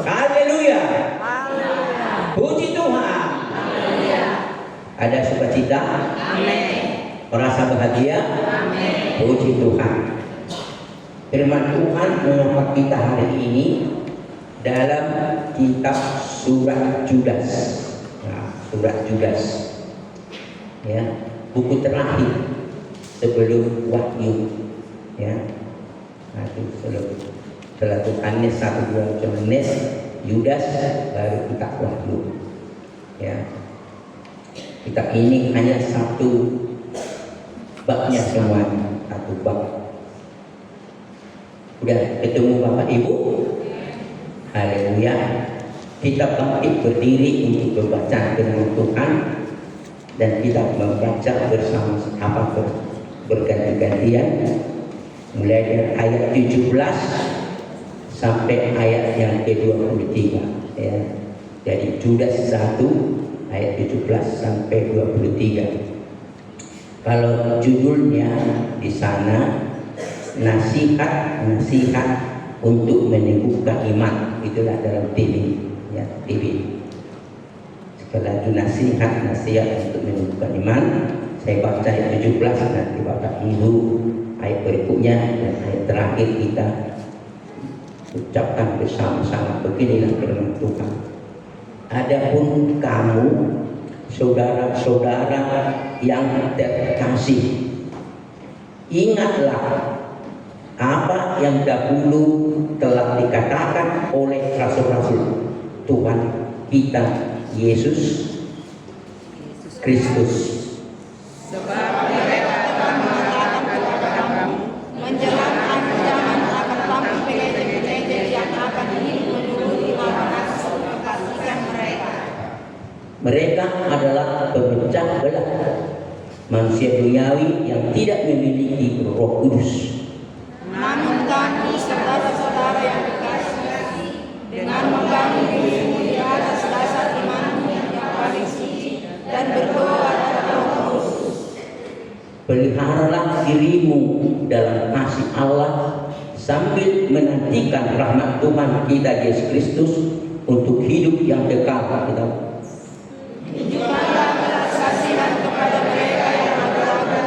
Haleluya. Haleluya. Puji Tuhan. Haleluya. Ada sukacita? Amin. Merasa bahagia? Amin. Puji Tuhan. Firman Tuhan menyapa kita hari ini dalam kitab surat Judas. Nah, surat Judas. Ya, buku terakhir sebelum Wahyu. Ya. Nah, itu setelah Yohanes 1, 2 Yohanes, Yudas, baru kitab Wahyu. Ya. Kitab ini hanya satu babnya semuanya, satu bab. Udah ketemu Bapak Ibu? Haleluya. Kita bangkit berdiri untuk membaca firman Tuhan dan kita membaca bersama-sama berganti-gantian mulai dari ayat 17 sampai ayat yang ke-23 ya. Jadi Judas 1 ayat 17 sampai 23. Kalau judulnya di sana nasihat untuk meneguhkan iman, itulah dalam TV ya, TV. Sekali lagi nasihat untuk meneguhkan iman. Saya baca ayat 17, nanti Bapak Ibu ayat berikutnya dan ayat terakhir kita ucapkan bersama-sama. Beginilah firman Tuhan. Adapun kamu saudara-saudara yang terkasih, ingatlah apa yang dahulu telah dikatakan oleh rasul-rasul Tuhan kita Yesus Kristus. Sebab mereka telah mengatakan kepada kamu menjelang akhir zaman akan tampil pengecer-pengecer yang akan hidup menurut hawa nafsu kebajikan mereka. Mereka adalah pemecah belah, manusia duniawi yang tidak memiliki Roh Kudus. Namun kamu saudara-saudara yang dikasihi, dengan membangun dirimu di atas dasar imanmu yang paling suci dan berdoa kepada Roh Kudus. Peliharalah dirimu dalam kasih Allah sambil menantikan rahmat Tuhan kita Yesus Kristus untuk hidup yang kekal. Tunjukkanlah belas kasihan kepada mereka yang ragu-ragu.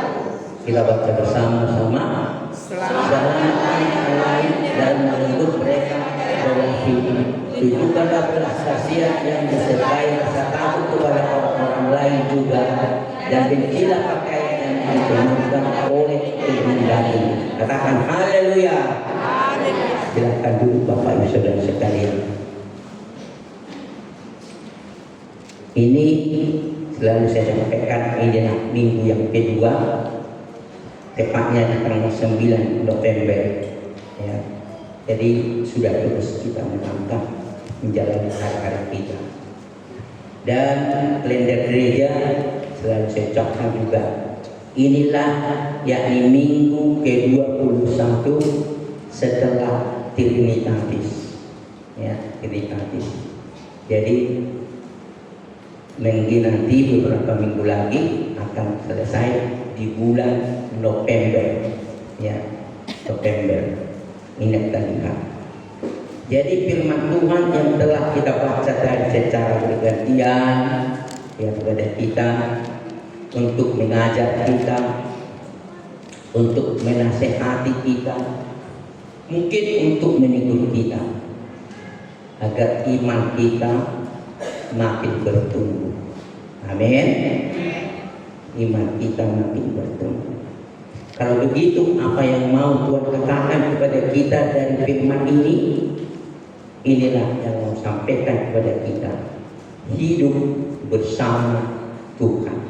Kita baca bersama-sama. Selamatkan yang lain dan menebus mereka dalam hidup. Tunjukkanlah belas kasihan yang disertai rasa takut kepada orang-orang lain juga, dan bencilah pakaian yang dikenakan oleh kehendak. Katakan haleluya. Haleluya. Silakan duduk Bapak Ibu Saudara sekalian. Ini selalu saya sampaikan, ini minggu yang kedua, tepatnya tanggal 9 November ya. Jadi sudah terus kita melangkah menjalani hari-hari kita. Dan kalender gereja selalu saya ucapkan juga, inilah yakni minggu ke-21 setelah Trinitatis ya, Trinitatis. Jadi mungkin nanti beberapa minggu lagi akan selesai di bulan November ya, November. Ingat dan ingat. Jadi firman Tuhan yang telah kita baca tadi secara bergantian ya kepada kita, untuk mengajar kita, untuk menasehati kita, mungkin untuk menegur kita agar iman kita makin bertumbuh. Amin. Iman kita makin bertumbuh. Kalau begitu, apa yang mau Tuhan katakan kepada kita dari firman ini, inilah yang mau sampaikan kepada kita. Hidup bersama Tuhan.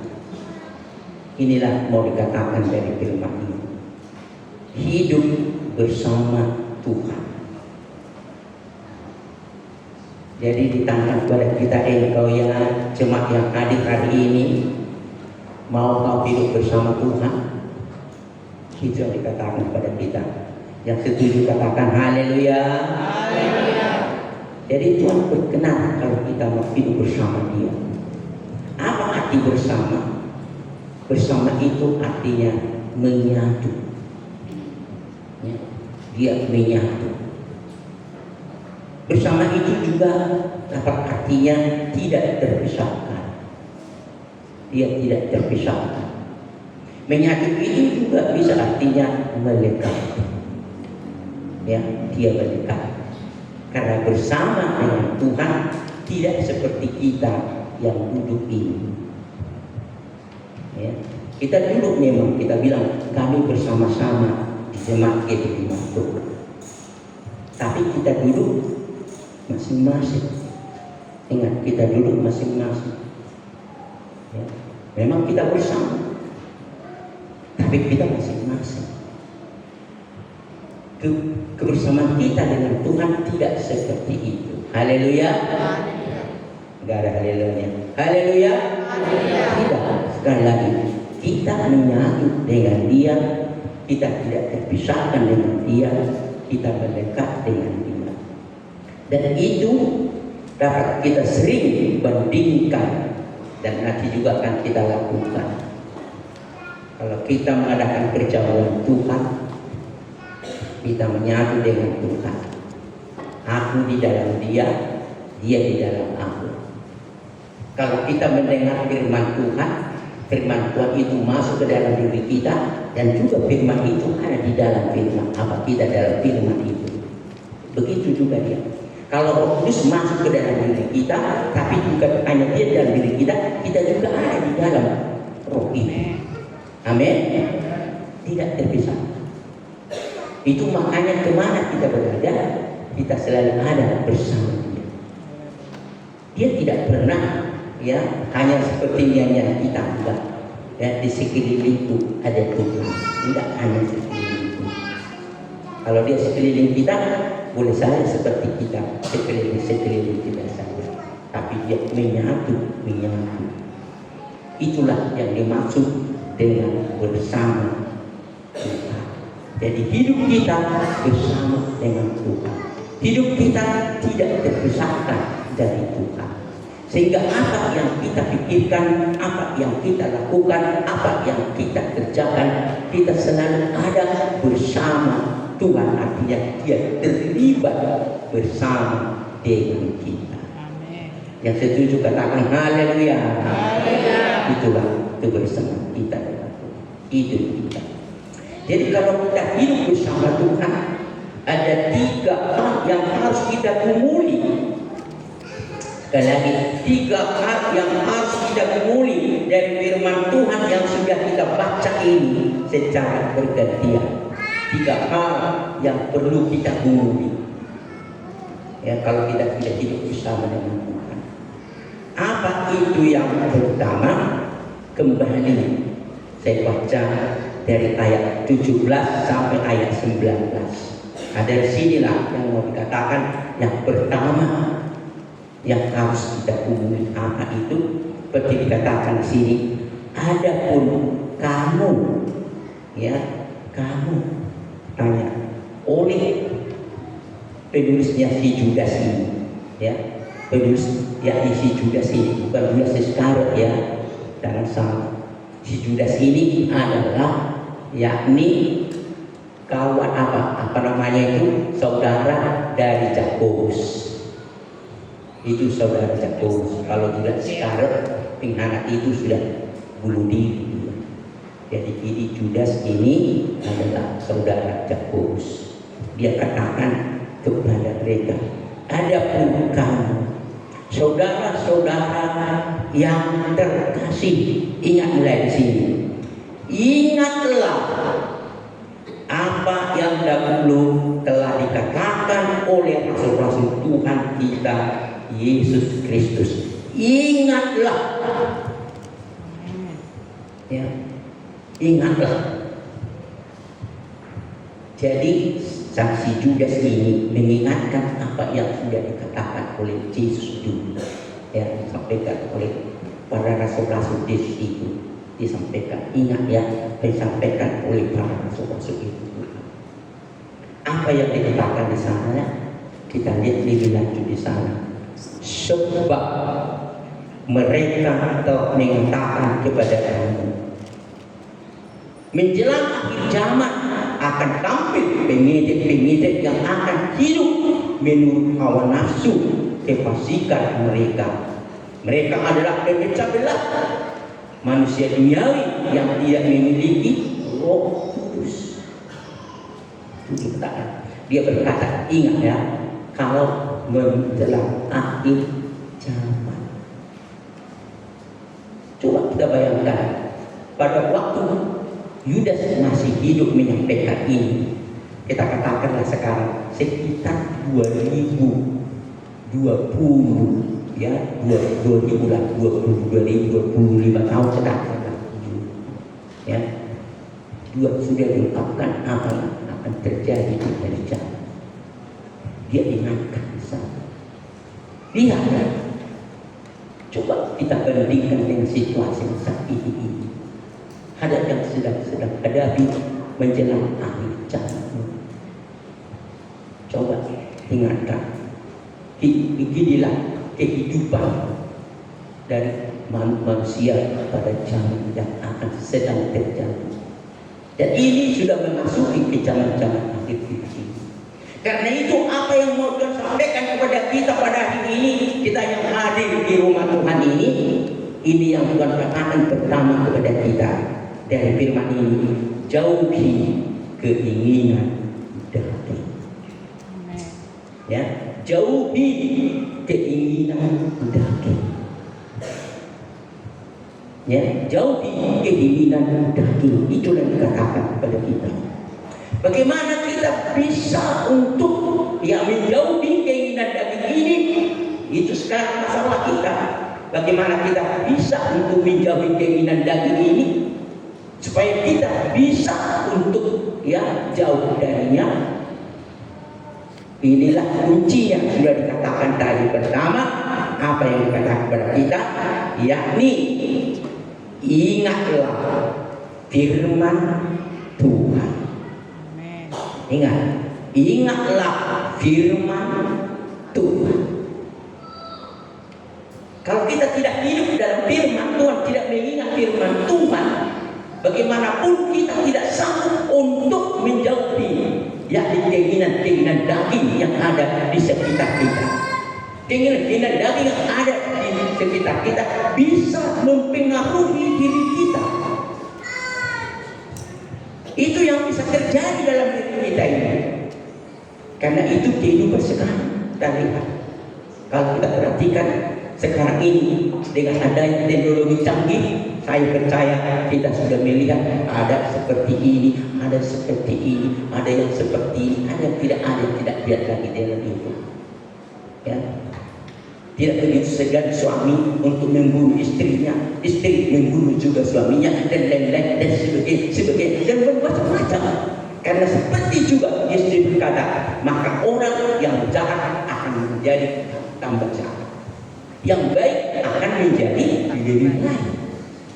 Inilah mau dikatakan dari firman ini. Hidup bersama Tuhan. Jadi ditanya kepada kita, engkau ya jemaat yang hadir hari ini, mau kau hidup bersama Tuhan? Itu yang dikatakan kepada kita. Yang setuju katakan haleluya. Haleluya. Jadi Tuhan berkenan kalau kita mau hidup bersama Dia. Apa arti bersama? Bersama itu artinya menyatu. Ya, dia menyatu. Bersama itu juga dapat artinya tidak terpisahkan. Dia tidak terpisahkan. Menyatu itu juga bisa artinya melekat. Ya, dia melekat. Karena bersama dengan Tuhan tidak seperti kita yang duduk ini. Ya, kita duduk memang kita bilang kami bersama-sama di jemaat GBI Masuk. Tapi kita duduk masing-masing. Ingat, kita duduk masing-masing. Ya, memang kita bersama, tapi kita masing-masing. Kebersamaan kita dengan Tuhan tidak seperti itu. Haleluya. Enggak ada haleluya. Haleluya. Tidak. Sekali lagi, kita menyatu dengan Dia, kita tidak terpisahkan dengan Dia, kita mendekat dengan Dia. Dan itu dapat kita sering bandingkan dan nanti juga akan kita lakukan. Kalau kita mengadakan perjamuan Tuhan, kita menyatu dengan Tuhan. Aku di dalam Dia, Dia di dalam aku. Kalau kita mendengar firman Tuhan itu masuk ke dalam diri kita, dan juga firman itu ada di dalam firman apa kita dalam firman itu. Begitu juga dia. Kalau Roh Kudus masuk ke dalam diri kita, tapi bukan hanya dia dalam diri kita, kita juga ada di dalam Roh ini. Amin. Tidak terpisah. Itu makanya kemana kita berada, kita selalu ada bersama Dia. Dia tidak pernah ya hanya seperti nyanyian kita enggak. Ya, di sekelilingku ada Tuhan. Tidak hanya sekelilingku. Kalau dia sekeliling kita, boleh saja seperti kita sekeliling kita saja. Tapi dia menyatu. Itulah yang dimaksud dengan bersama Tuhan. Jadi hidup kita bersama dengan Tuhan. Hidup kita tidak terpisahkan dari Tuhan. Sehingga apa yang kita pikirkan, apa yang kita lakukan, apa yang kita kerjakan, kita selalu ada bersama Tuhan. Artinya dia terlibat bersama dengan kita. Amin. Yang setuju katakan haleluya. Haleluya. Itulah kebersamaan kita dengan Tuhan. Hidup kita. Jadi kalau kita hidup bersama Tuhan, ada 3 hal yang harus kita kumuli. Sekali lagi, 3 hal yang harus kita kumuli dari firman Tuhan yang sudah kita baca ini secara bergantian. 3 hal yang perlu kita kumuli. Ya, kalau kita tidak hidup bersama dengan Tuhan. Apa itu yang pertama? Kembali saya baca dari ayat 17 sampai ayat 19. Nah, dari sinilah yang mau dikatakan yang pertama yang harus kita kumuli. Apa itu? Seperti dikatakan di sini, adapun kamu, ya kamu tanya oleh penulisnya si Judas ini, ya penulis yakni si Judas ini, bukan Judas Iskariot ya, jangan salah. Si Judas ini adalah yakni kawan apa namanya itu, saudara dari Yakobus. Itu saudara Yakobus. Kalau Judas Iskariot pengkhianat itu sudah bunuh diri. Jadi ini Judas ini adalah saudara Yakobus. Dia katakan kepada mereka, adapun kamu saudara-saudara yang terkasih, ingat mulai di sini. Ingatlah apa yang dahulu telah dikatakan oleh rasul-rasul Tuhan kita Yesus Kristus. Ingatlah. Ya. Ingatlah. Jadi saksi Judas ini mengingatkan apa yang sudah dikatakan oleh Yesus dulu, ya, disampaikan oleh para rasul-rasul itu, disampaikan. Ingat ya, disampaikan oleh para rasul-rasul itu. Apa yang dikatakan di sana? Kita lihat lebih lanjut di sana. Sebab mereka telah mengatakan kepada kamu, menjelang akhir zaman akan tampil penginjil-penginjil yang akan hidup menurut hawa nafsu kefasikan mereka. Mereka adalah pemecah belah manusia duniawi yang tidak memiliki Roh Kudus. Itu kita. Dia berkata, ingat ya, kalau menjelang akhir zaman. Coba kita bayangkan, pada waktu Yudas masih hidup menyampaikan ini, kita katakanlah sekarang sekitar 2020 ya, 2025 tahun sekarang ya, sudah diungkapkan apa yang akan terjadi di hari zaman. Dia ingatkan di sana. Lihat ya, coba kita bandingkan dengan situasi saat ini. Ada yang sedang hadapi menjelang akhir zaman. Coba ingatkan, beginilah kehidupan dari manusia pada zaman yang akan sedang terjadi. Dan ini sudah memasuki ke zaman-zaman akhir ini. Karena itu apa yang mau Tuhan sampaikan kepada kita pada hari ini, kita yang hadir di rumah Tuhan ini yang Tuhan katakan pertama kepada kita dari firman ini, jauhi keinginan daging. Ya, jauhi keinginan daging. Ya, jauhi keinginan daging. Itu yang dikatakan kepada kita. Bagaimana kita bisa untuk menjauhi keinginan daging ini? Itu sekarang masalah kita. Bagaimana kita bisa untuk menjauhi keinginan daging ini supaya kita bisa untuk jauh darinya? Inilah kunci yang sudah dikatakan tadi. Pertama, apa yang dikatakan kepada kita, yakni ingatlah firman Tuhan. Ingatlah firman Tuhan. Kalau kita tidak hidup dalam firman Tuhan, tidak mengingat firman Tuhan, bagaimanapun kita tidak sanggup untuk menjauhi keinginan daging yang ada di sekitar kita. Keinginan daging yang ada di sekitar kita bisa mempengaruhi diri kita. Itu yang bisa terjadi dalam diri kita ini. Karena itu kehidupan sekarang kita lihat. Kalau kita perhatikan sekarang ini dengan adanya teknologi canggih, saya percaya kita sudah melihat ada seperti ini, ada seperti ini, ada yang seperti ini, ada yang tidak lihat lagi dalam itu. Ya. Tidak begitu segan suami untuk membunuh istrinya, istri membunuh juga suaminya, dan lain-lain dan sebagainya dan bermacam-macam. Karena seperti juga istri berkata, maka orang yang jahat akan menjadi tambah jahat, yang baik akan menjadi lebih baik.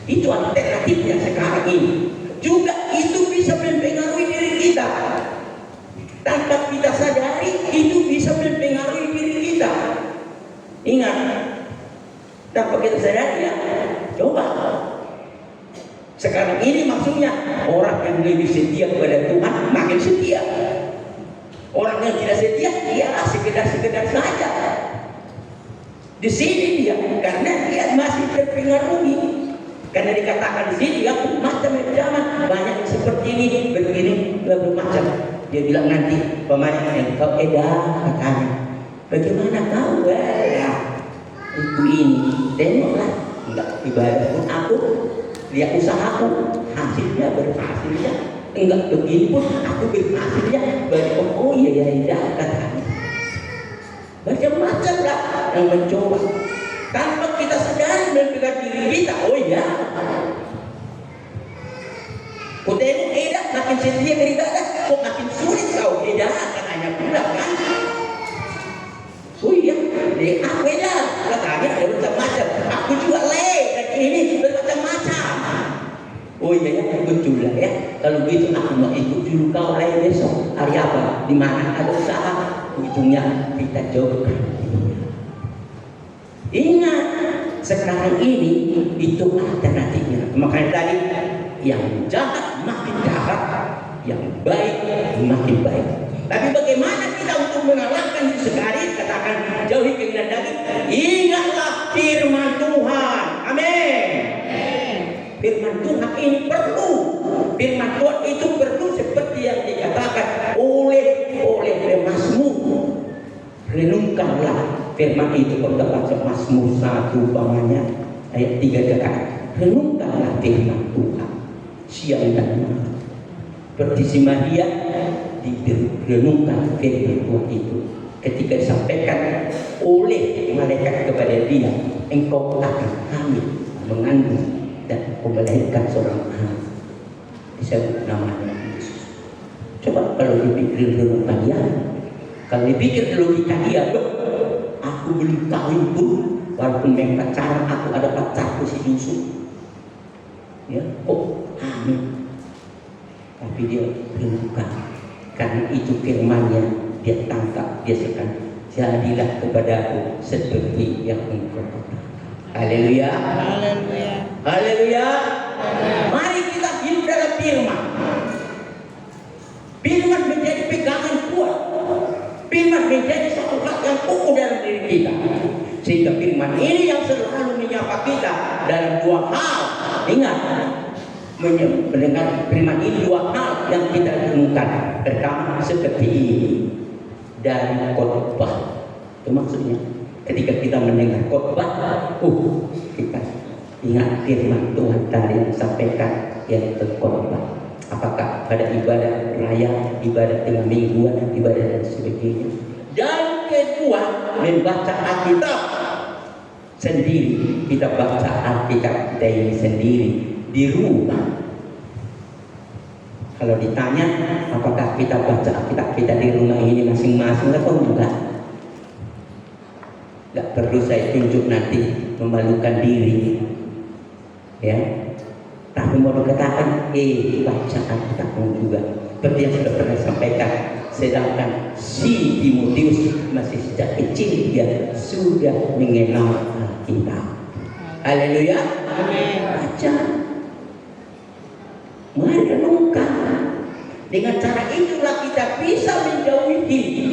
Itu alternatifnya sekarang ini. Juga itu bisa mempengaruhi diri kita. Tanpa kita sadari, itu bisa mempengaruhi diri kita. Ingat, tanpa kita sadari ya, coba. Sekarang ini maksudnya orang yang lebih setia kepada Tuhan makin setia. Orang yang tidak setia, dia sekedar saja. Di sini dia, karena dia masih terpengaruhi. Karena dikatakan di sini ya macam-macam, banyak yang seperti ini, begini, bermacam. Dia bilang nanti pemain kau edah katanya. Bagaimana kau itu ini? Tengoklah, enggak ibadah pun aku, lihat usahaku, hasilnya berhasilnya. Enggak begini pun aku berhasilnya. Oh iya katanya. Macam-macam lah yang mencoba. Tanpa kita sadari mendekat diri kita, oh iya. Kau tengok edah makin setia beribadah, kok makin sulit kau edah katanya pula kan. Oh iya, aku edah katanya ada macam-macam. Aku juga dan ini bermacam-macam. Oh iya ya, betul lah ya. Kalau gitu aku mau ikut dulu kau besok. Hari apa? Di mana ada usaha? Ujungnya kita jauhkan. Ingat, sekarang ini itu alternatifnya. Makanya tadi yang jahat makin jahat, yang baik makin baik. Tapi bagaimana kita untuk mengalahkan itu sekali, katakan jauhi keinginan daging. Ingatlah firman Tuhan. Amin. Firman Tuhan ini perlu. Firman Tuhan itu perlu seperti yang dikatakan oleh Mazmur. Renungkanlah firman itu. Kalau baca Mazmur 1 umpamanya ayat 3 katakan, renungkanlah firman Tuhan siang dan malam. Seperti si Maria direnungkan firman Tuhan itu. Ketika disampaikan oleh malaikat kepada dia, engkau akan hamil, mengandung dan melahirkan seorang anak, disebut namanya Yesus. Coba kalau dipikir renungkan dia, kalau dipikir logika dia, aku belum kawin pun, walaupun memang pacaran, aku ada pacarku si Yusuf, ya, hamil. Tapi dia renungkan, karena itu firman-Nya dia tangkap, dia sekan, jadilah kepadaku seperti yang engkau katakan. Haleluya. Haleluya. Haleluya. Mari kita hidup dalam firman. Firman menjadi pegangan kuat. Firman menjadi satu hal yang kokoh dalam diri kita. Sehingga firman ini yang selalu menyapa kita dalam dua hal. Ingat, mendengar firman ini dua hal yang kita renungkan. Pertama, seperti ini, dari khotbah. Itu maksudnya ketika kita mendengar khotbah, kita ingat firman Tuhan tadi yang disampaikan yang terkhotbah. Apakah pada ibadah raya, ibadah tengah mingguan, ibadah dan sebagainya. Dan kedua, membaca Alkitab sendiri. Kita baca Alkitab kita ini sendiri di rumah. Kalau ditanya apakah kita baca Alkitab kita di rumah ini masing-masing atau enggak? Enggak perlu saya tunjuk nanti, memalukan diri. Ya. Tapi mau dikatakan, baca Alkitabmu juga. Seperti yang sudah pernah sampaikan. Sedangkan si Timotius masih sejak kecil dia sudah mengenal Alkitab. Haleluya. Baca. Mari renungkan. Dengan cara itulah kita bisa menjauhi diri.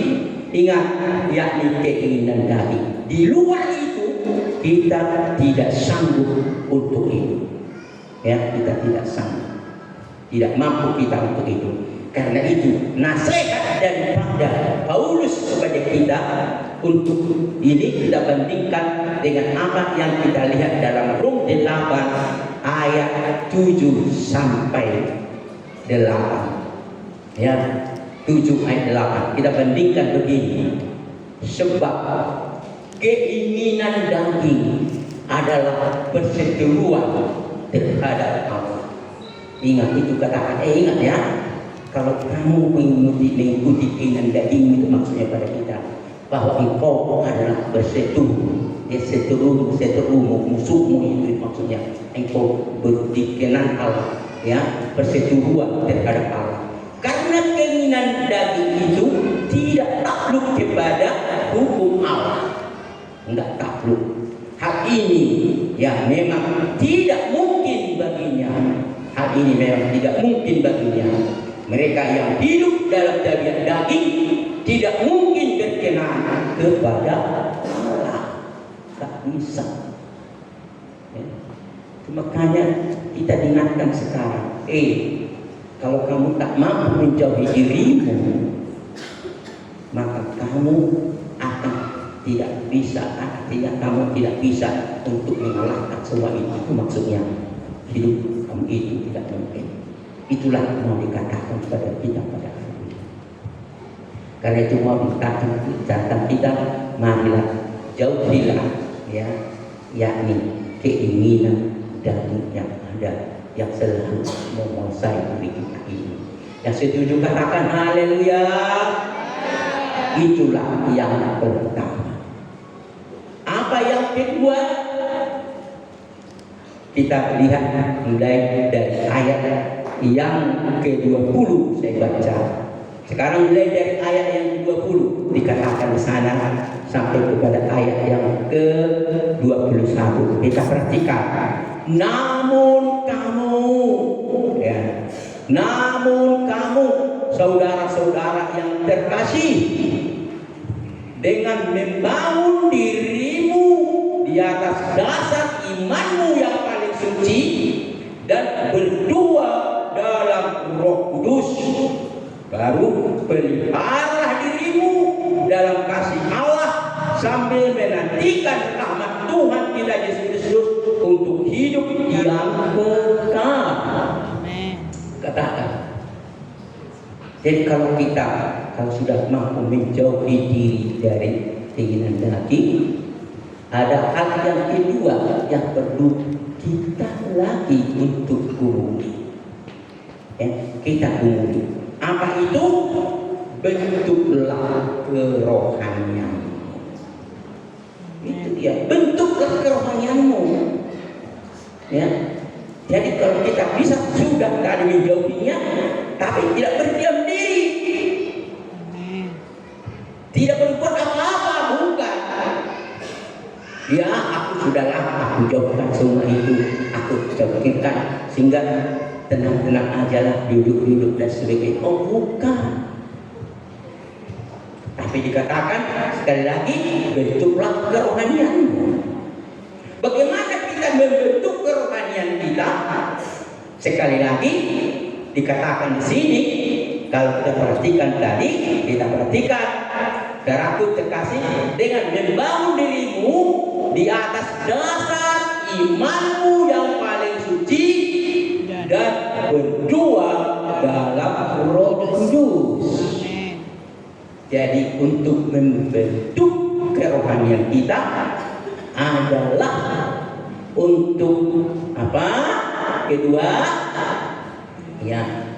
Ingat, yakni keinginan daging. Di luar itu kita tidak sanggup untuk itu. Ya, kita tidak sanggup. Tidak mampu kita untuk itu. Karena itu nasihat daripada Paulus kepada kita untuk ini kita bandingkan dengan apa yang kita lihat dalam Rom 8 ayat 7 sampai 8. Ya, 7 ayat 8. Kita bandingkan begini. Sebab keinginan daging adalah perseteruan terhadap Allah. Ingat itu katakan, ingat ya. Kalau kamu mengikuti keinginan daging, itu maksudnya pada kita bahwa engkau adalah berseteru. Ya, seteru musuhmu, itu maksudnya engkau berkenan Allah, ya, perseteruan terhadap Allah. Karena keinginan daging itu tidak takluk kepada hukum Allah, enggak takluk. Hal ini ya memang tidak mungkin baginya. Hal ini memang tidak mungkin baginya. Mereka yang hidup dalam tabiat daging tidak mungkin berkenan kepada Allah. Tak bisa. Ya. Makanya kita diingatkan sekarang, kalau kamu tak mampu menjauhi dirimu, maka kamu akan tidak bisa, artinya kamu tidak bisa untuk mengalahkan semua itu. Itu maksudnya hidup kamu itu tidak mungkin. Itulah yang mau dikatakan kepada kita pada hari ini. Karena itu mau dikatakan kita, marilah jauhilah, ya, yakni keinginan daging yang ada, yang selalu menguasai diri kita ini. Yang setuju katakan haleluya. Itulah yang pertama. Apa yang kedua? Kita lihat mulai dari ayat yang ke-20 saya baca. Sekarang mulai dari ayat yang ke-20 dikatakan di sana sampai kepada ayat yang ke-21. Kita perhatikan. Namun kamu saudara-saudara yang terkasih, dengan membangun dirimu di atas dasar imanmu yang paling suci dan berdua dalam Roh Kudus. Baru pelihara dirimu dalam kasih Allah sambil menantikan rahmat Tuhan kita Yesus Kristus untuk hidup yang kekal. Katakan. Jadi kalau sudah mampu menjauhi diri dari keinginan daging, ada hal yang kedua yang perlu kita lagi untuk gurui. Kita gurui. Apa itu? Bentuklah kerohanian. Itu dia. Bentuklah kerohanianmu. Ya. Jadi kalau kita bisa sudah tadi menjauhinya, tapi tidak berdiam diri, tidak berbuat apa-apa, bukan. Ya, aku sudah lama aku jauhkan semua itu, aku jauhkan sehingga tenang-tenang aja lah, duduk-duduk dan sebagainya. Oh, bukan. Tapi dikatakan sekali lagi, bentuklah kerohanianmu. Bagaimana kita membentuk kerohanian kita? Sekali lagi dikatakan di sini, kalau kita perhatikan tadi, kita perhatikan darahku terkasih dengan membangun dirimu di atas dasar imanmu yang paling suci dan berdua dalam Roh Kudus. Jadi untuk membentuk kerohanian kita adalah untuk apa? Kedua,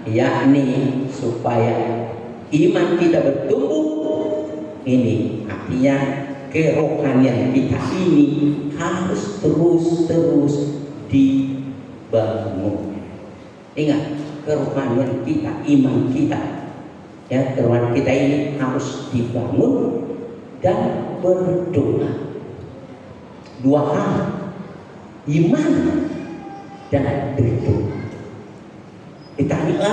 yakni supaya iman kita bertumbuh. Ini artinya kerohanian kita ini harus terus dibangun. Ingat, kerohanian kita, iman kita, ya, kerohanian kita ini harus dibangun dan berdoa. Dua hal, iman dan berdoa. Ditanya,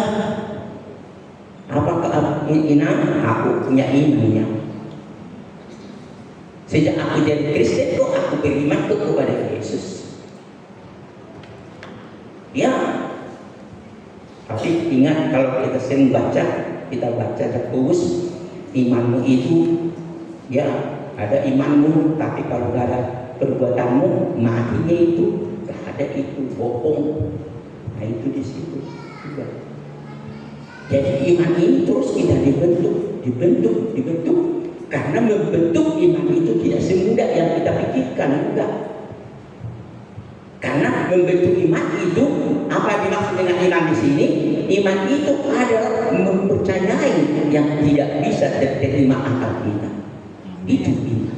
apakah aku punya imannya? Sejak aku jadi Kristen kok aku beriman kepada Yesus. Ya, tapi ingat kalau kita sering baca, kita baca Yakobus, imanmu itu, ya ada imanmu, tapi kalau gak ada perbuatanmu, matinya itu gak ada, itu bohong. Nah itu di situ juga. Jadi iman ini terus kita dibentuk. Karena membentuk iman itu tidak semudah yang kita pikirkan, enggak. Karena membentuk iman itu, apa dimaksud dengan iman di sini? Iman itu adalah mempercayai yang tidak bisa diterima akal kita. Itu iman.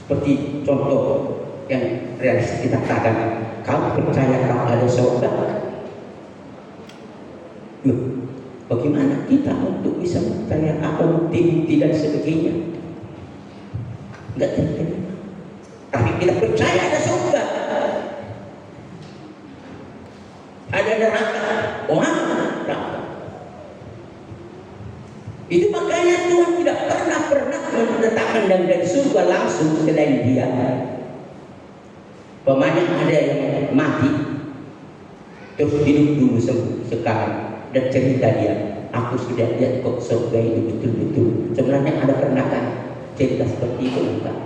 Seperti contoh yang realistis kita katakan, kau percaya kalau ada surga? Bagaimana kita untuk bisa percaya apa bukti dan sebagainya? Enggak terima. Tapi kita percaya ada surga, ada neraka. Oh, neraka. Itu makanya Tuhan tidak pernah menetapkan dari surga langsung selain Dia. Pemanya ada yang mati terus hidup dulu sekarang dan cerita dia, aku sudah lihat kok surga itu betul-betul. Sebenarnya ada pernah kan cerita seperti itu enggak?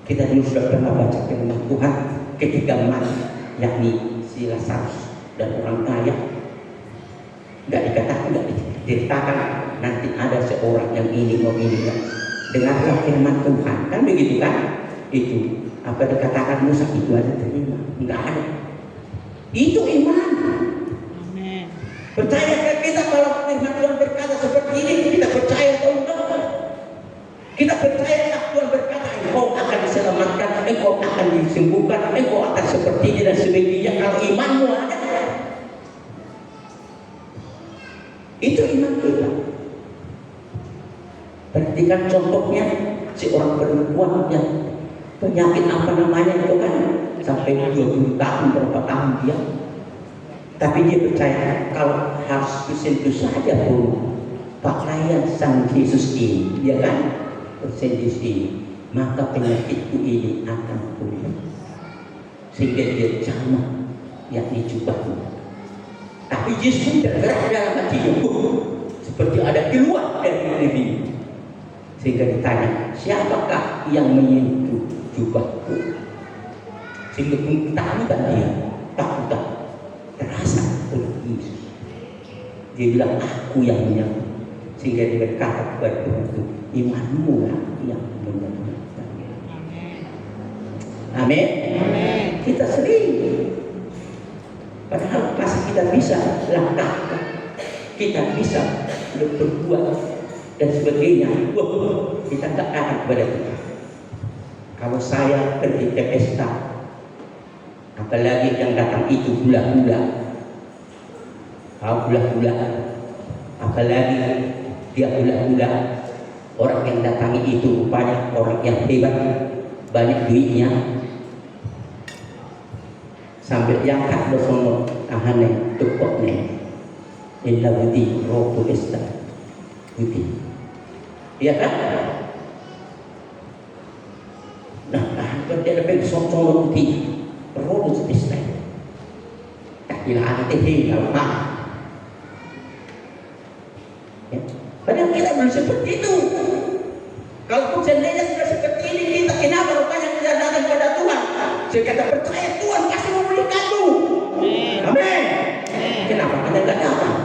Kita dulu sudah pernah baca firman Tuhan ketika mati, yakni si Lazarus dan orang kaya. Enggak dikatakan, enggak diceritakan nanti ada seorang yang ini ya. Dengarlah firman Tuhan, kan begitu kan? Itu apa dikatakan Musa itu ada terima? Enggak ada. Itu iman. Amin. Percaya kita kalau firman Tuhan berkata seperti ini, kita percaya atau enggak? Kita percaya Tuhan berkata engkau akan diselamatkan, engkau akan disembuhkan, engkau akan seperti ini dan sebagainya. Kalau imanmu ada, itu iman kita. Perhatikan contohnya si orang perempuan yang penyakit apa namanya itu kan sampai 20 tahun, berapa tahun dia, tapi dia percaya kalau harus disentuh saja pun pakaian Sang Yesus ini, ya kan, di sini, maka penyakitku ini akan pulih. Sehingga dia jamak, yakni jubahmu. Tapi Yesus tergerak dalam hatinya, seperti ada keluar dari diri. Sehingga ditanya, siapakah yang menyentuh jubahku? Sehingga pun ketakutan dia, takut terasa oleh Yesus. Dia bilang, aku yang menyentuh. Sehingga dia berkata kepada Tuhan itu, imanmu lah yang menyembuhkan. Amin. Kita sering, padahal pasti kita bisa langkahkan, kita bisa berbuat dan sebagainya. Kita tak taat kepada Tuhan. Kalau saya pergi ke pesta, apalagi yang datang itu gula-gula, apalagi dia gula-gula, orang yang datangi itu rupanya orang yang hebat, banyak duitnya, sambil yang tak bersama ahane tukoknya indah budi roh pesta budi, ya kan? Nah, dia lebih sombong budi roh pesta, tak bila ada hilang mah. Padahal kita belum seperti itu. Kalau seandainya sudah seperti ini, kita kenapa rupanya kita datang kepada Tuhan? Saya kata percaya Tuhan pasti memulihkanmu. Amin. Kenapa kita tidak datang?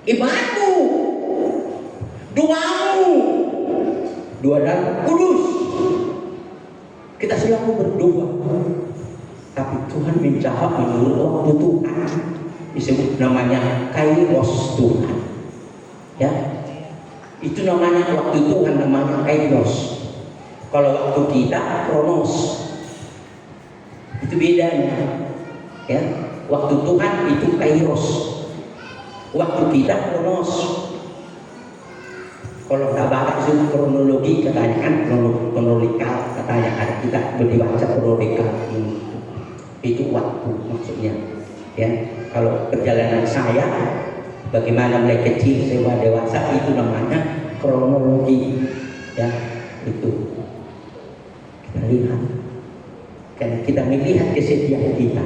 Imanmu, doamu, doa dalam kudus. Kita selalu berdoa, tapi Tuhan menjawab menurut waktu Tuhan. Disebut namanya kairos Tuhan, ya, itu namanya waktu Tuhan, namanya kairos. Kalau waktu kita kronos, itu bedanya, ya. Waktu Tuhan itu kairos, waktu kita kronos. Kalau tak baca itu kronologi katanya kan, kronologikal katanya, ada kita berdibaca kronologikal itu waktu maksudnya, ya. Kalau perjalanan saya, bagaimana mulai kecil sampai dewasa, itu namanya kronologi, ya. Itu kita lihat, karena kita melihat kesetiaan kita,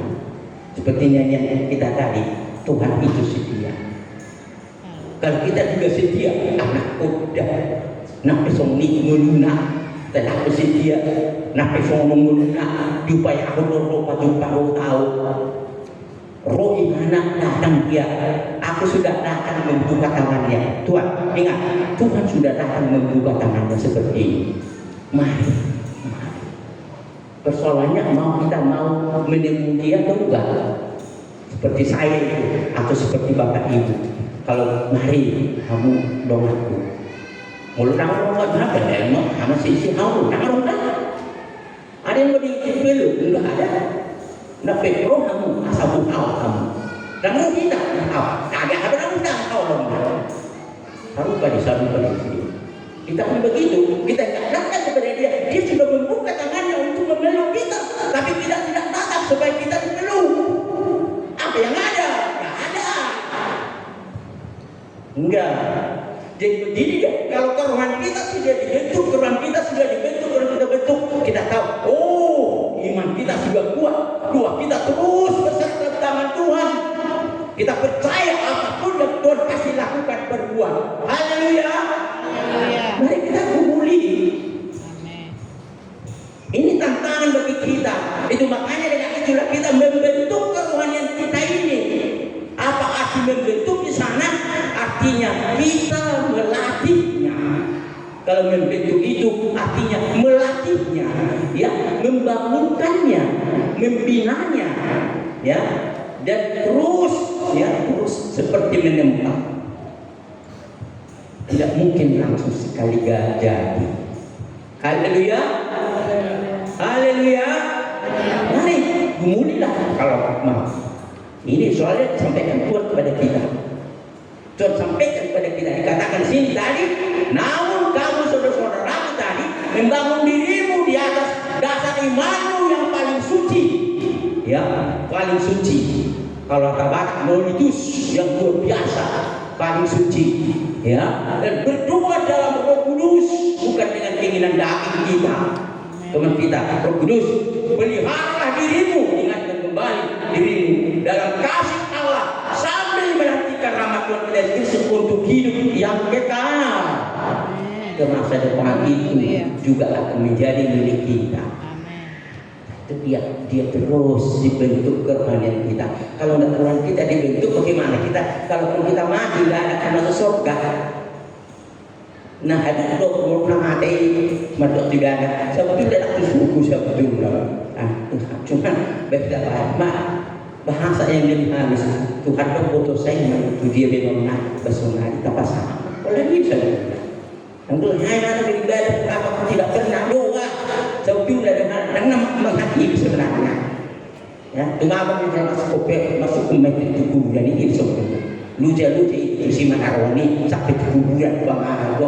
seperti nyanyian kita tadi, Tuhan itu setia. Kalau kita juga setia, anak udah nak pesoni meluna, telah setia, nak pesoni meluna, supaya aku lupa tahu. Roh anak datang dia, aku sudah datang membuka tangannya. Tuhan, ingat, Tuhan sudah datang membuka tangannya seperti ini. Mari. Persoalannya kita mau menemui dia atau enggak? Seperti saya itu, atau seperti bapak ibu. Kalau mari kamu dong aku. Mulut aku berapa? Emang sama sisi kamu, ada yang mau dipelu? Enggak ada. Nak petroh kamu, asal tahu kamu. Kamu tidak tahu, kagak ada kamu tahu dong. Taruh pada sini. Kita pun begitu, kita datang kepada dia. Dia sudah membuka tangannya untuk memeluk kita, tapi kita tidak tatap supaya kita dipeluk. Apa yang ada? Tidak ada. Enggak. Jadi begini ya, kalau kerohan kita sudah dibentuk, orang kita bentuk, kita tahu, oh, iman kita sudah kuat, doa kita terus beserta tangan Tuhan. Kita percaya apapun yang Tuhan pasti lakukan berbuat. Haleluya. Mari kita kumuli. Ini tantangan bagi kita. Itu makanya dengan itulah kita membentuk kerohanian kita ini. Apa arti membentuk di sana? Artinya kita melatihnya. Kalau membentuk itu artinya melatihnya, ya, membangunkannya, membinanya, ya, dan terus seperti menempa. Tidak mungkin langsung sekali jadi. Haleluya. Haleluya. Mari gumulilah kalau mau. Ini soalnya sampaikan Tuhan kepada kita. Tuhan sampaikan kepada kita, dikatakan sini tadi, namun kamu saudara-saudaraku tadi membangun dirimu di atas dasar imanmu yang paling suci, ya, paling suci. Kalau kabar molitus yang luar biasa, paling suci. ya, dan berdoa dalam Roh Kudus, bukan dengan keinginan daging kita. Teman kita, Roh Kudus, peliharalah dirimu, ingatkan kembali dirimu dalam kasih Allah sambil menantikan rahmat Tuhan kita Yesus untuk hidup yang kekal. Ke masa depan itu juga akan menjadi milik kita. Itu dia terus dibentuk kerohanian kita. Kalau nggak kerohanian kita dibentuk, bagaimana kita? Kalaupun kita mati nggak akan masuk surga. Nah, ada dok mau mati masuk tidak ada. Sebetulnya aku suku sebetulnya. Cuman beda bahasa yang lebih halus. Tuhan dok foto saya itu dia memang bersonari tak pasang. Oleh ini saja. Untuk hai mana beribadah apa tidak pernah doa sebetulnya dengan menghati sebenarnya ya cuma apa yang masuk umat itu kuburan ini sebetulnya luja itu si Manaroni sampai kuburan bang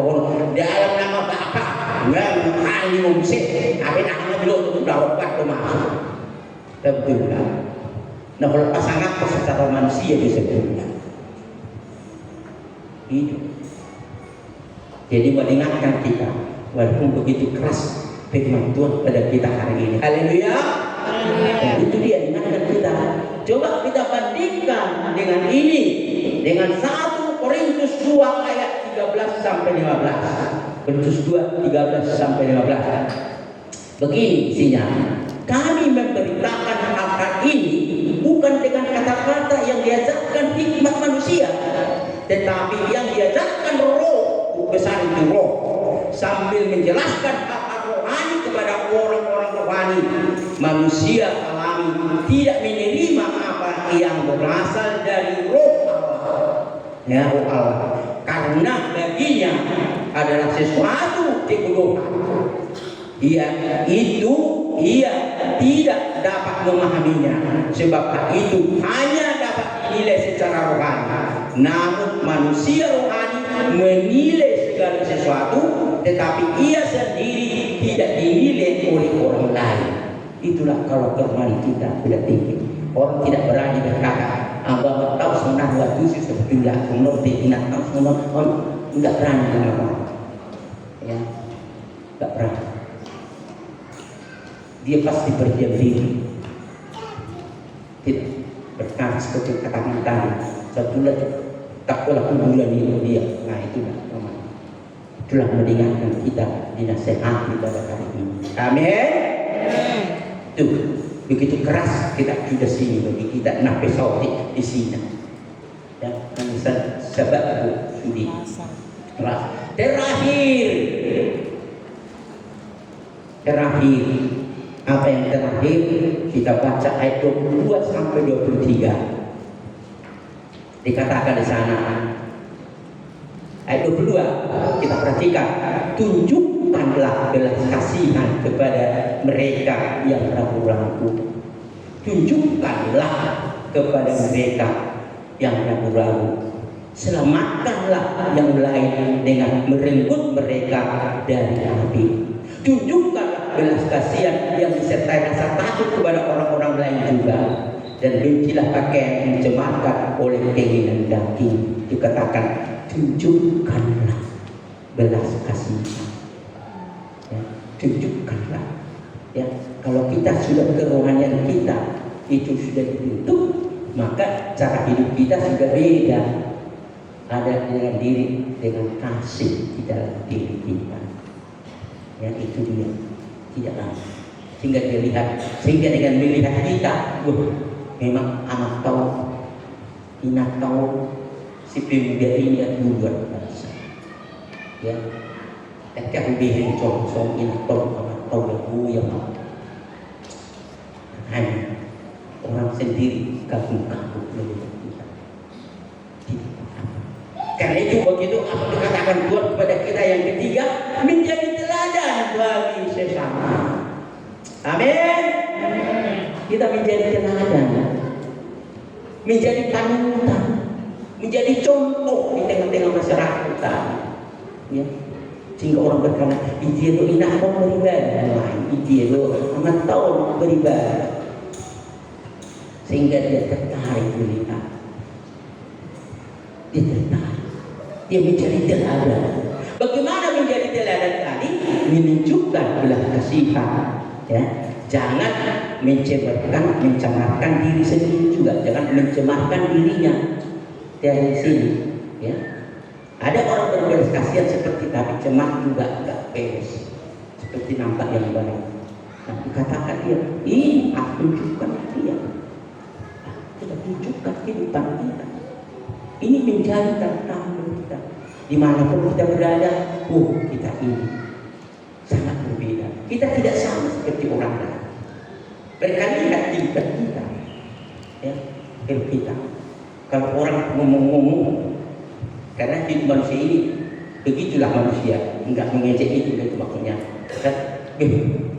dalam nama Bapa yang hal musik apa namanya belum dapat masuk sebetulnya. Nah kalau pasangan secara manusia disebutnya hidup. Jadi mengingatkan kita, walaupun begitu keras firman Tuhan pada kita hari ini. Haleluya. Itu dia ingatkan kita. Coba kita bandingkan dengan ini, dengan 1 Korintus 2 ayat 13 sampai 15. Korintus 2 13 sampai 15. Begini isinya. Kami memberitakan hal ini bukan dengan kata-kata yang diajarkan hikmat manusia, tetapi yang diajarkan Roh besar itu Roh, sambil menjelaskan hak rohani kepada orang-orang rohani. Manusia alami tidak menerima apa yang berasal dari Roh Allah, ya Roh Allah, karena baginya adalah sesuatu kebodohan. Ia tidak dapat memahaminya, sebab itu hanya dapat dinilai secara rohani. Namun manusia rohani menilai segala sesuatu, tetapi ia sendiri tidak dinilai oleh orang lain. Itulah kalau kerohanian kita sudah tinggi. Orang tidak berani berkata, "Abang tahu sebenarnya itu sebetulnya mengerti tidak tahu sebenarnya." Tidak berani ngomong, ya, tidak berani. Dia pasti berdiam diri, tidak berkata seperti katakan tadi. Sebetulnya takutlah kuburan itu dia. Nah itulah namanya. Itulah mendengarkan kita dinasehati pada hari ini. Amin. Tuh begitu keras kita sudah sini bagi kita nak pesau di sini. Ya, sebab sudi keras. Terakhir. Apa yang terakhir kita baca ayat 22 sampai 23. Dikatakan di sana ayat 22 kita perhatikan, tunjukkanlah belas kasihan kepada mereka yang ragu-ragu. Tunjukkanlah kepada mereka yang ragu-ragu. Selamatkanlah yang lain dengan merenggut mereka dari api. Tunjukkanlah belas kasihan yang disertai rasa takut kepada orang-orang lain juga, dan bencilah pakaian yang dicemarkan oleh keinginan daging. Dikatakan tunjukkanlah belas kasihan, ya, tunjukkanlah, ya. Kalau kita sudah kerohanian kita itu sudah dibentuk, maka cara hidup kita sudah beda. Ada dengan diri, dengan kasih di dalam diri kita. Ya itu dia, tidak lama. Sehingga dia lihat, sehingga dengan melihat kita, memang anak tahu, inak tahu, si pemuda ini luar biasa. Ya, tapi bihin cong inak tahu, anak tahu yang hanya orang sendiri kagum-kagum melihat kita. Karena itu begitu apa dikatakan Tuhan kepada kita yang ketiga, menjadi teladan bagi sesama. Amin. Kita menjadi teladan, menjadi panutan, menjadi contoh di tengah-tengah masyarakat kita. Ya. Sehingga orang berkata, dia itu inak mau beribadah, dia itu amat tahu beribadah. Sehingga dia tertarik melihat, dia tertarik. Dia menjadi teladan. Bagaimana menjadi teladan tadi? Menunjukkan belas kasihan. Ya, jangan mencemarkan diri sendiri juga. Jangan mencemarkan dirinya dari sini. Ya, ada orang berbelas kasihan seperti tapi cemar juga enggak beres. Seperti nampak yang baik. Nah, dikatakan dia, ini aku tunjukkan dia. Kita tunjukkan kehidupan kita. Ini menjadi tantangan kita. Dimanapun kita berada, kita ini sangat berbeda. Kita tidak sama seperti orang lain. Mereka lihat kehidupan kita. Ya, kita. Kalau orang ngomong-ngomong, karena hidup manusia ini begitulah manusia, enggak mengejek itu maksudnya.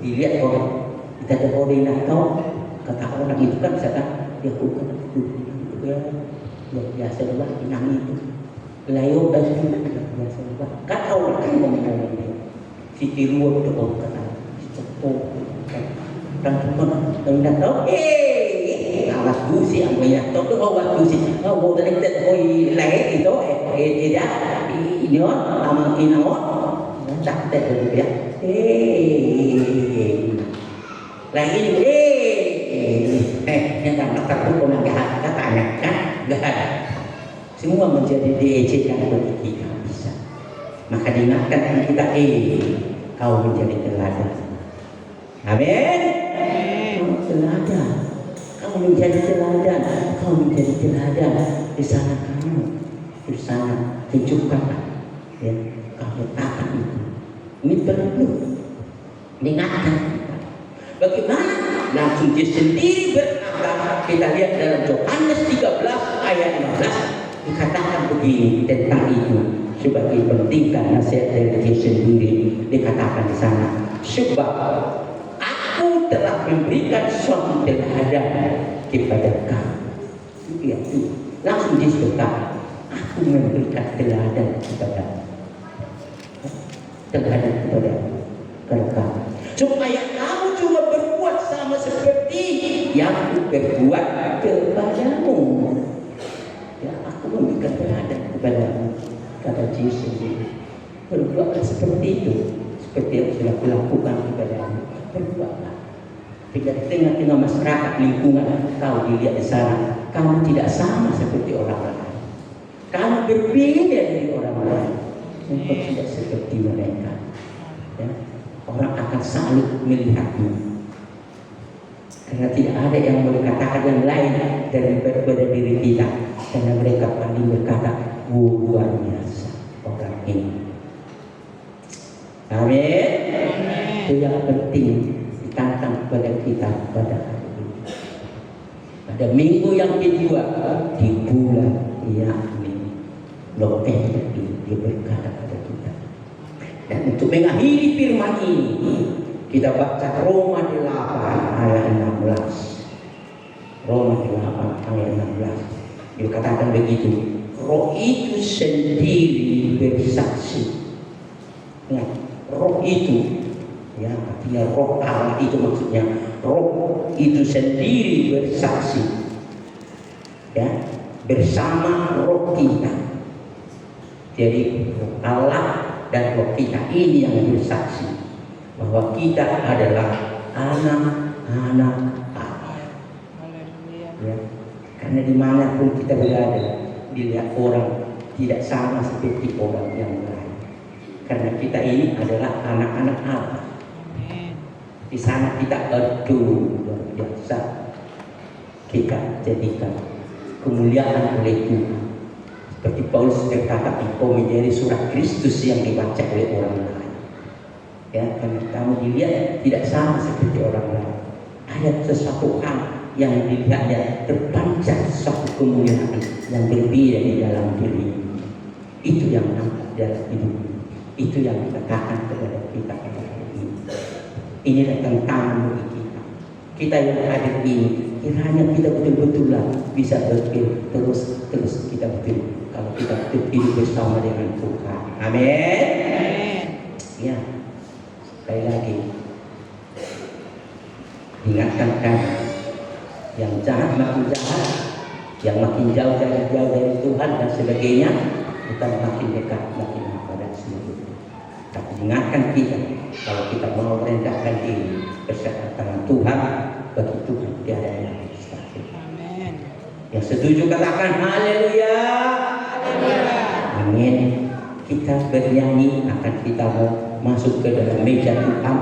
Dilihat orang, kita ada orang yang tahu, kata orang itu kan misalkan dia bukan itu ya biasa lah inang itu layo dan itu biasa lah kan orang kan ngomong si tiruan itu orang kata cepo dan cuma tidak tahu awas gusi yang banyak tahu tu awas gusi mau dari kita koi lahir itu tidak ini orang amal inawat tak ada dia lagi yang tak takut orang jahat katanya kan jahat semua menjadi diejekkan bagi kita bisa maka diingatkan kita kau menjadi teladan amin teladan kau menjadi teladan kau menjadi teladan di sana kamu di sana tunjukkan ya kamu taat itu ini perlu diingatkan kita. Bagaimana? Langsung dia sendiri berkata, kita lihat dalam Yohanes 13 ayat 15 dikatakan begini tentang itu sebagai pentingkan nasihat dari dia sendiri dikatakan di sana sebab aku telah memberikan suatu teladan kepada kamu itu langsung disebutkan aku memberikan teladan kepada kamu supaya kamu cuma berbuat sama seperti yang aku berbuat kepadamu. Ya, aku memberikan teladan kepadamu, kata Yesus. Berbuatlah seperti itu, seperti yang sudah kulakukan kepadamu. Berbuatlah. Jika di tengah-tengah masyarakat lingkungan kau dilihat di sana, kamu tidak sama seperti orang lain. Kamu berbeda dari orang lain. Engkau tidak seperti mereka. Ya. Orang akan saling melihatmu karena tidak ada yang boleh katakan yang lain daripada diri kita karena mereka paling berkata luar biasa orang ini. Amin. Itu yang penting ditantang kepada kita pada hari ini. Pada minggu yang kedua di bulan yakni November ini dia berkata pada kita. Dan untuk mengakhiri firman ini kita baca Roma 8 ayat 16. Roma 8 ayat 16. Dikatakan begitu. Roh itu sendiri bersaksi. Ya, roh itu ya artinya roh Allah itu maksudnya roh itu sendiri bersaksi. Ya, bersama roh kita. Jadi Allah dan roh kita ini yang bersaksi bahwa kita adalah anak-anak Allah. Ya, karena dimanapun kita berada, dilihat orang tidak sama seperti orang yang lain. Karena kita ini adalah anak-anak Allah. Di sana kita luar biasa. Kita jadikan kemuliaan oleh Tuhan. Seperti Paulus berkata, engkau menjadi surat Kristus yang dibaca oleh orang lain. Ya, karena kamu dilihat tidak sama seperti orang lain. Ada sesuatu hal yang dilihatnya terpancar suatu kemuliaan yang berbeda di dalam diri. Itu yang nampak dalam hidup. Itu yang dikatakan kepada kita pada hari ini. Inilah tantangan bagi kita. Kita yang hadir ini, kiranya kita betul-betul bisa berpikir terus kita betul. Kalau kita hidup bersama dengan Tuhan. Amin. Ya, sekali lagi ingatkan yang jahat makin jahat, yang makin jauh dari Tuhan dan sebagainya, kita makin dekat, makin kepada semua. Tapi ingatkan kita, kalau kita mau merendahkan diri bersama tangan Tuhan, bagi Tuhan tiada yang mustahil. Amin. Yang setuju katakan haleluya. Amin. Kita bernyanyi akan kita mau masuk ke dalam meja Tuhan.